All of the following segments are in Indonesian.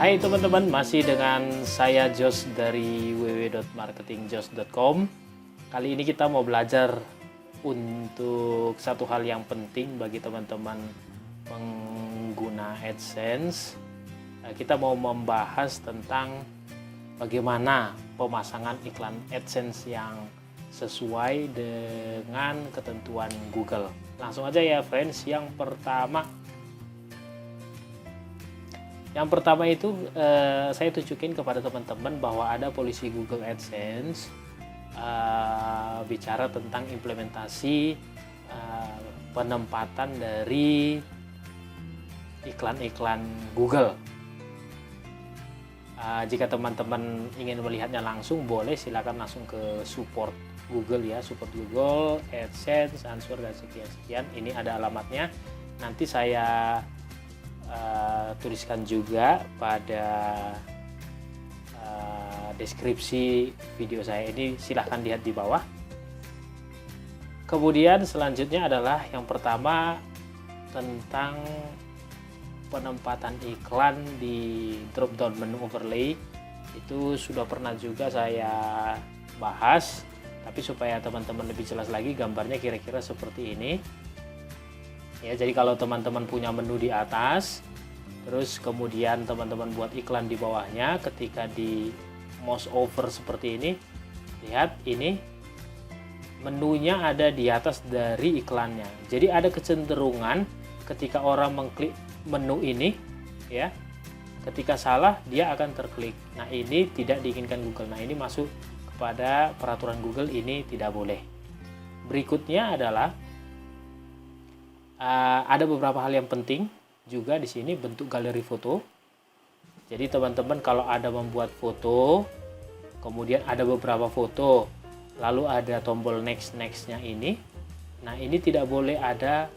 Hai teman-teman, masih dengan saya Jos dari www.marketingjos.com. Kali ini kita mau belajar untuk satu hal yang penting bagi teman-teman pengguna AdSense. Kita mau membahas tentang bagaimana pemasangan iklan AdSense yang sesuai dengan ketentuan Google. Langsung aja ya friends, yang pertama itu saya tunjukin kepada teman-teman bahwa ada polisi Google AdSense bicara tentang implementasi penempatan dari iklan-iklan Google. Jika teman-teman ingin melihatnya langsung, boleh silakan langsung ke support Google ya, support Google, AdSense, Answer dan sekian-sekian. Ini ada alamatnya. Nanti saya tuliskan juga pada deskripsi video saya ini, silahkan lihat di bawah. Kemudian selanjutnya adalah yang pertama tentang penempatan iklan di drop down menu overlay. Itu sudah pernah juga saya bahas, tapi supaya teman-teman lebih jelas lagi, gambarnya kira-kira seperti ini. Ya, jadi kalau teman-teman punya menu di atas, terus kemudian teman-teman buat iklan di bawahnya, ketika di mouse over seperti ini, lihat ini menunya ada di atas dari iklannya. Jadi ada kecenderungan ketika orang mengklik menu ini, ya, ketika salah dia akan terklik. Nah, ini tidak diinginkan Google. Nah, ini masuk kepada peraturan Google, ini tidak boleh. Berikutnya adalah ada beberapa hal yang penting juga di sini, bentuk galeri foto. Jadi teman-teman kalau ada membuat foto, kemudian ada beberapa foto, lalu ada tombol nextnya ini. Nah, ini tidak boleh ada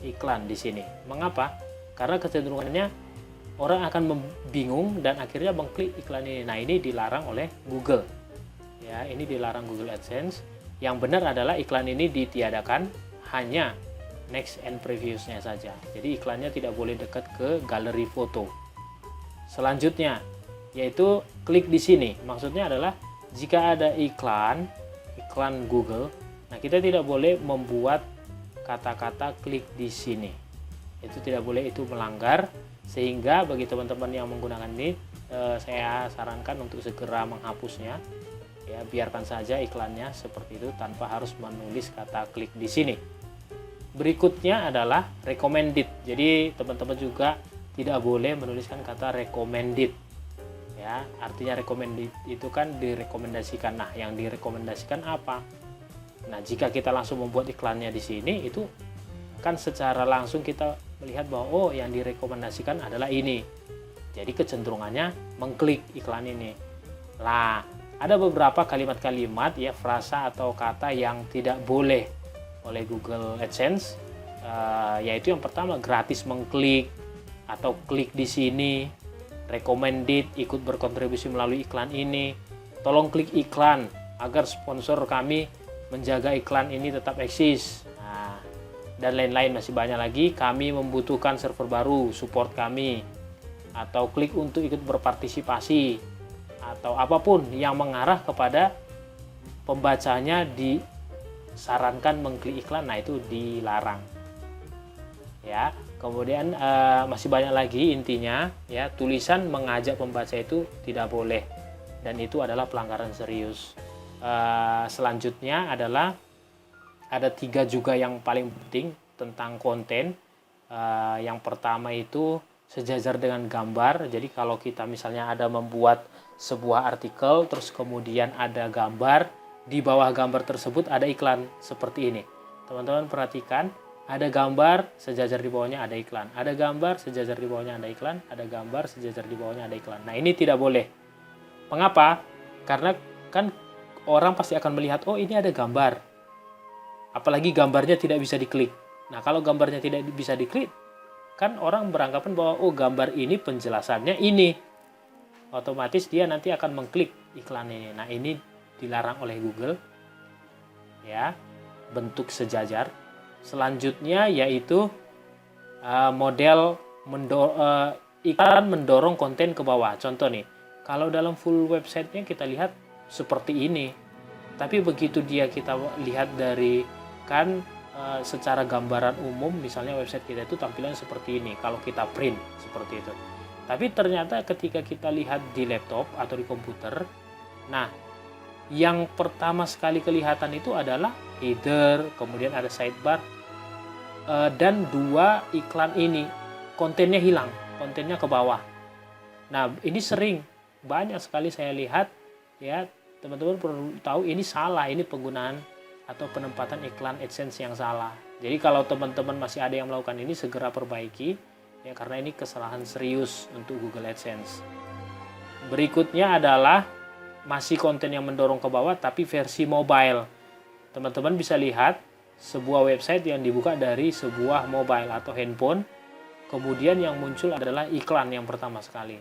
iklan di sini. Mengapa? Karena kecenderungannya orang akan bingung dan akhirnya mengklik iklan ini. Nah, ini dilarang oleh Google. Ya, ini dilarang Google AdSense. Yang benar adalah iklan ini ditiadakan, hanya next and previousnya saja. Jadi iklannya tidak boleh dekat ke galeri foto. Selanjutnya yaitu klik di sini. Maksudnya adalah jika ada iklan Google, nah kita tidak boleh membuat kata-kata klik di sini. Itu tidak boleh, itu melanggar. Sehingga bagi teman-teman yang menggunakan ini, saya sarankan untuk segera menghapusnya. Ya, biarkan saja iklannya seperti itu tanpa harus menulis kata klik di sini. Berikutnya adalah recommended. Jadi teman-teman juga tidak boleh menuliskan kata recommended. Ya, artinya recommended itu kan direkomendasikan. Nah, yang direkomendasikan apa? Nah, jika kita langsung membuat iklannya di sini, itu kan secara langsung kita melihat bahwa oh, yang direkomendasikan adalah ini. Jadi kecenderungannya mengklik iklan ini. Lah, ada beberapa kalimat-kalimat ya, frasa atau kata yang tidak boleh oleh Google AdSense, yaitu yang pertama gratis mengklik atau klik di sini, recommended, ikut berkontribusi melalui iklan ini, tolong klik iklan agar sponsor kami menjaga iklan ini tetap eksis. Nah, dan lain-lain, masih banyak lagi. Kami membutuhkan server baru, support kami, atau klik untuk ikut berpartisipasi, atau apapun yang mengarah kepada pembacanya disarankan mengklik iklan. Nah, itu dilarang ya. Kemudian masih banyak lagi. Intinya ya, tulisan mengajak pembaca itu tidak boleh, dan itu adalah pelanggaran serius. Selanjutnya adalah ada 3 juga yang paling penting tentang konten. Yang pertama itu sejajar dengan gambar. Jadi kalau kita misalnya ada membuat sebuah artikel, terus kemudian ada gambar, di bawah gambar tersebut ada iklan seperti ini. Teman-teman perhatikan, ada gambar, sejajar di bawahnya ada iklan. Ada gambar, sejajar di bawahnya ada iklan. Ada gambar, sejajar di bawahnya ada iklan. Nah, ini tidak boleh. Mengapa? Karena kan orang pasti akan melihat, oh ini ada gambar. Apalagi gambarnya tidak bisa diklik. Nah, kalau gambarnya tidak bisa diklik, kan orang beranggapan bahwa oh, gambar ini penjelasannya ini. Otomatis dia nanti akan mengklik iklan ini. Nah, ini dilarang oleh Google ya, bentuk sejajar. Selanjutnya yaitu model iklan mendorong konten ke bawah. Contoh nih, kalau dalam full websitenya kita lihat seperti ini, tapi begitu kita lihat dari secara gambaran umum, misalnya website kita itu tampilan seperti ini kalau kita print seperti itu. Tapi ternyata ketika kita lihat di laptop atau di komputer, nah yang pertama sekali kelihatan itu adalah header, kemudian ada sidebar, dan 2 iklan ini kontennya hilang, kontennya ke bawah. Nah, ini banyak sekali saya lihat ya, teman-teman perlu tahu ini salah, ini penggunaan atau penempatan iklan AdSense yang salah. Jadi kalau teman-teman masih ada yang melakukan ini, segera perbaiki ya, karena ini kesalahan serius untuk Google AdSense. Berikutnya adalah masih konten yang mendorong ke bawah tapi versi mobile. Teman-teman bisa lihat sebuah website yang dibuka dari sebuah mobile atau handphone, kemudian yang muncul adalah iklan yang pertama sekali,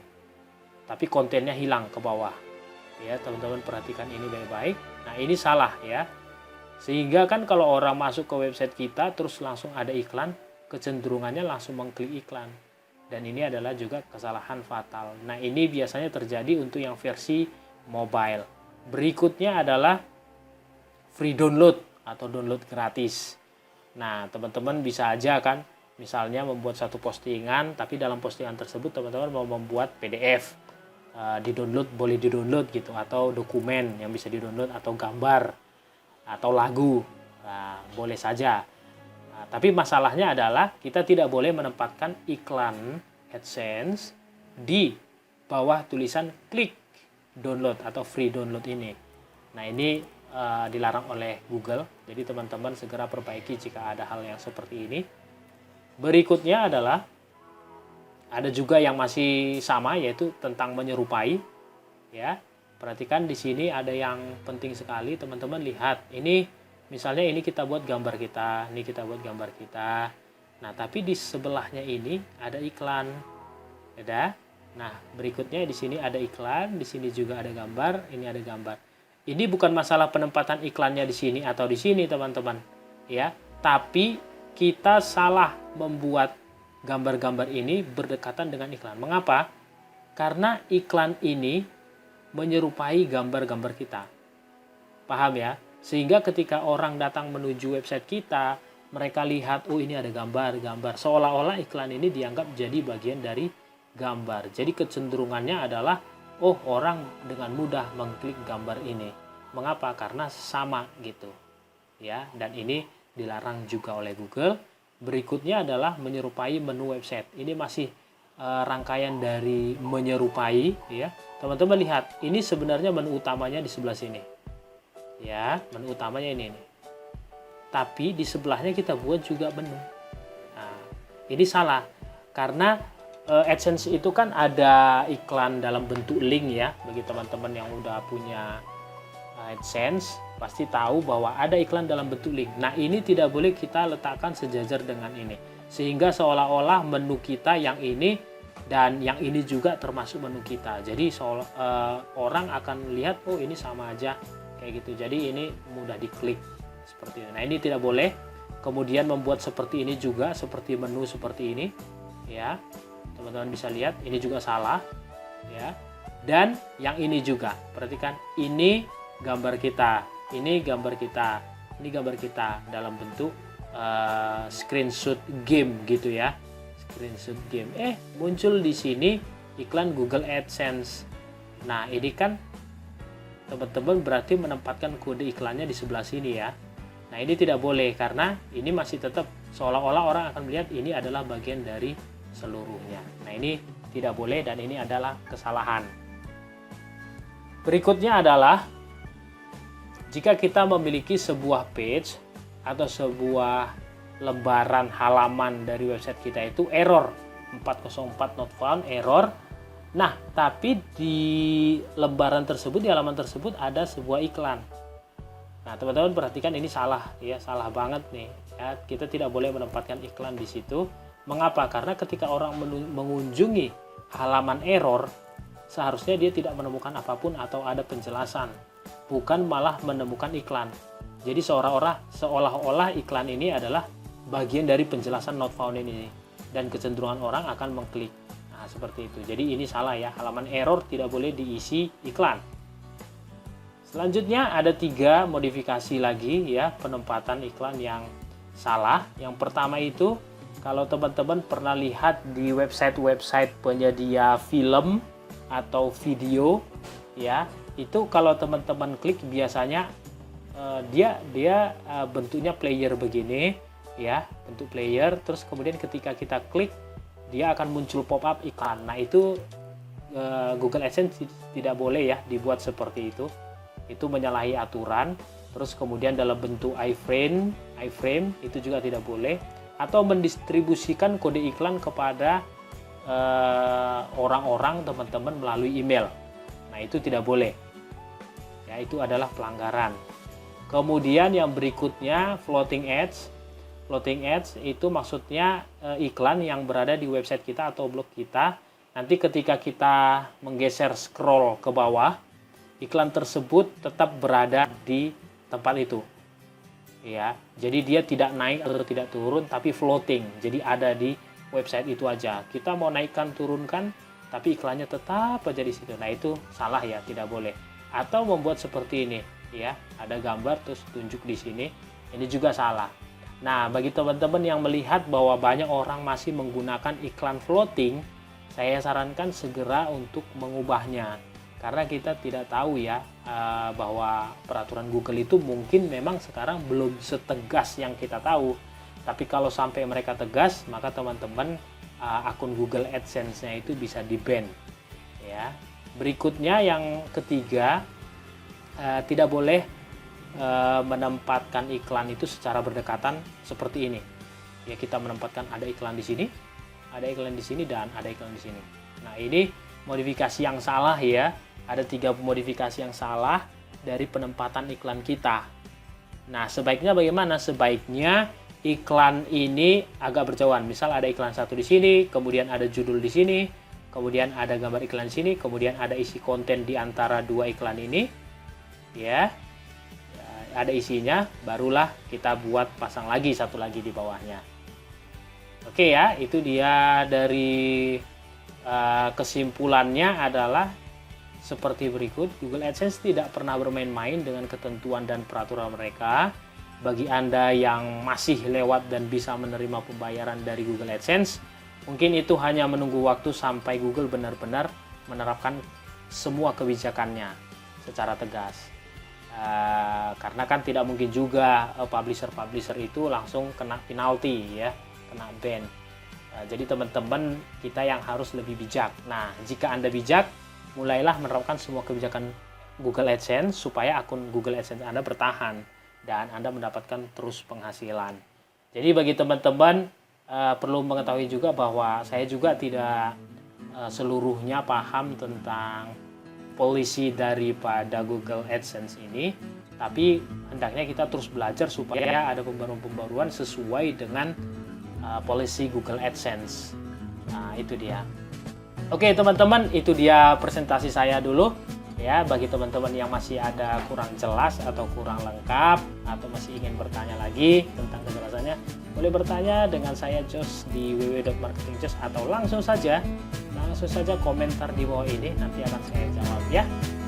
tapi kontennya hilang ke bawah ya. Teman-teman perhatikan ini baik-baik. Nah, ini salah ya, sehingga kan kalau orang masuk ke website kita terus langsung ada iklan, kecenderungannya langsung mengklik iklan, dan ini adalah juga kesalahan fatal. Nah, ini biasanya terjadi untuk yang versi mobile. Berikutnya adalah free download atau download gratis. Nah, teman-teman bisa aja kan misalnya membuat satu postingan, tapi dalam postingan tersebut teman-teman mau membuat PDF, boleh di-download gitu, atau dokumen yang bisa di-download, atau gambar atau lagu. Nah, boleh saja. Nah, tapi masalahnya adalah kita tidak boleh menempatkan iklan AdSense di bawah tulisan klik download atau free download ini. Nah, ini dilarang oleh Google. Jadi teman-teman segera perbaiki jika ada hal yang seperti ini. Berikutnya adalah ada juga yang masih sama, yaitu tentang menyerupai ya. Perhatikan di sini ada yang penting sekali, teman-teman lihat. Ini misalnya ini kita buat gambar kita, ini kita buat gambar kita. Nah, tapi di sebelahnya ini ada iklan. Ada. Nah, berikutnya di sini ada iklan, di sini juga ada gambar, ini ada gambar. Ini bukan masalah penempatan iklannya di sini atau di sini, teman-teman. Ya, tapi kita salah membuat gambar-gambar ini berdekatan dengan iklan. Mengapa? Karena iklan ini menyerupai gambar-gambar kita. Paham ya? Sehingga ketika orang datang menuju website kita, mereka lihat, oh ini ada gambar-gambar. Seolah-olah iklan ini dianggap jadi bagian dari gambar. Jadi kecenderungannya adalah, oh orang dengan mudah mengklik gambar ini. Mengapa? Karena sama gitu. Ya, dan ini dilarang juga oleh Google. Berikutnya adalah menyerupai menu website. Ini masih rangkaian dari menyerupai ya. Teman-teman lihat, ini sebenarnya menu utamanya di sebelah sini. Ya, menu utamanya ini nih. Tapi di sebelahnya kita buat juga menu. Nah, ini salah. Karena AdSense itu kan ada iklan dalam bentuk link ya. Bagi teman-teman yang udah punya AdSense pasti tahu bahwa ada iklan dalam bentuk link. Nah, ini tidak boleh kita letakkan sejajar dengan ini, sehingga seolah-olah menu kita yang ini dan yang ini juga termasuk menu kita. Jadi orang akan lihat, oh ini sama aja kayak gitu. Jadi ini mudah diklik seperti ini. Nah, ini tidak boleh. Kemudian membuat seperti ini juga, seperti menu seperti ini ya. Teman-teman bisa lihat ini juga salah ya. Dan yang ini juga, perhatikan, ini gambar kita, ini gambar kita, ini gambar kita dalam bentuk screenshot game gitu ya, screenshot game. Muncul di sini iklan Google AdSense. Nah, ini kan teman-teman berarti menempatkan kode iklannya di sebelah sini ya. Nah, ini tidak boleh karena ini masih tetap seolah-olah orang akan melihat ini adalah bagian dari seluruhnya. Nah, ini tidak boleh dan ini adalah kesalahan. Berikutnya adalah jika kita memiliki sebuah page atau sebuah lembaran halaman dari website kita itu error 404 not found, error. Nah, tapi di lembaran tersebut, di halaman tersebut ada sebuah iklan. Nah, teman-teman perhatikan ini salah ya, salah banget nih. Ya, kita tidak boleh menempatkan iklan di situ. Mengapa? Karena ketika orang mengunjungi halaman error, seharusnya dia tidak menemukan apapun atau ada penjelasan, bukan malah menemukan iklan. Jadi seolah-olah iklan ini adalah bagian dari penjelasan not found ini, dan kecenderungan orang akan mengklik. Nah, Nah, seperti itu. Jadi ini salah ya, halaman error tidak boleh diisi iklan. Selanjutnya ada 3 modifikasi lagi ya penempatan iklan yang salah. Yang pertama itu, kalau teman-teman pernah lihat di website-website penyedia film atau video ya, itu kalau teman-teman klik biasanya dia bentuknya player begini ya, bentuk player, terus kemudian ketika kita klik dia akan muncul pop-up iklan. Nah, itu Google AdSense tidak boleh ya dibuat seperti itu. Itu menyalahi aturan. Terus kemudian dalam bentuk iframe itu juga tidak boleh, atau mendistribusikan kode iklan kepada orang-orang teman-teman melalui email. Nah, itu tidak boleh. Ya, itu adalah pelanggaran. Kemudian yang berikutnya floating ads. Floating ads itu maksudnya iklan yang berada di website kita atau blog kita. Nanti ketika kita menggeser scroll ke bawah, iklan tersebut tetap berada di tempat itu. Ya, jadi dia tidak naik atau tidak turun, tapi floating. Jadi ada di website itu aja. Kita mau naikkan turunkan, tapi iklannya tetap aja di situ. Nah, itu salah ya, tidak boleh. Atau membuat seperti ini, ya, ada gambar terus tunjuk di sini. Ini juga salah. Nah, bagi teman-teman yang melihat bahwa banyak orang masih menggunakan iklan floating, saya sarankan segera untuk mengubahnya. Karena kita tidak tahu ya bahwa peraturan Google itu mungkin memang sekarang belum setegas yang kita tahu. Tapi kalau sampai mereka tegas, maka teman-teman akun Google AdSense-nya itu bisa di-ban. Ya. Berikutnya yang ketiga, tidak boleh menempatkan iklan itu secara berdekatan seperti ini. Ya, kita menempatkan ada iklan di sini, ada iklan di sini, dan ada iklan di sini. Nah, ini modifikasi yang salah ya. Ada 3 modifikasi yang salah dari penempatan iklan kita. Nah, sebaiknya bagaimana? Sebaiknya iklan ini agak berjauhan. Misal ada iklan satu di sini, kemudian ada judul di sini, kemudian ada gambar iklan di sini, kemudian ada isi konten di antara 2 iklan ini. Ya. Ada isinya, barulah kita buat pasang lagi satu lagi di bawahnya. Oke ya, itu dia dari kesimpulannya adalah seperti berikut. Google AdSense tidak pernah bermain-main dengan ketentuan dan peraturan mereka. Bagi Anda yang masih lewat dan bisa menerima pembayaran dari Google AdSense, mungkin itu hanya menunggu waktu sampai Google benar-benar menerapkan semua kebijakannya secara tegas. Karena kan tidak mungkin juga publisher itu langsung kena penalti ya, kena ban. Jadi teman-teman kita yang harus lebih bijak. Nah, jika Anda bijak, mulailah menerapkan semua kebijakan Google AdSense supaya akun Google AdSense Anda bertahan dan Anda mendapatkan terus penghasilan. Jadi bagi teman-teman perlu mengetahui juga bahwa saya juga tidak seluruhnya paham tentang polisi daripada Google AdSense ini, tapi hendaknya kita terus belajar supaya ada pembaruan-pembaruan sesuai dengan polisi Google AdSense. Nah, itu dia. Oke teman-teman, itu dia presentasi saya dulu ya. Bagi teman-teman yang masih ada kurang jelas atau kurang lengkap atau masih ingin bertanya lagi tentang kejelasannya, boleh bertanya dengan saya Jos di www.marketingjos atau langsung saja komentar di bawah ini, nanti akan saya jawab ya.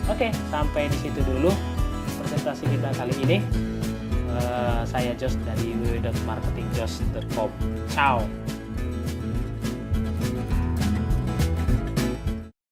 Oke, sampai di situ dulu presentasi kita kali ini. Saya Jos dari www.marketingjos.com. Ciao.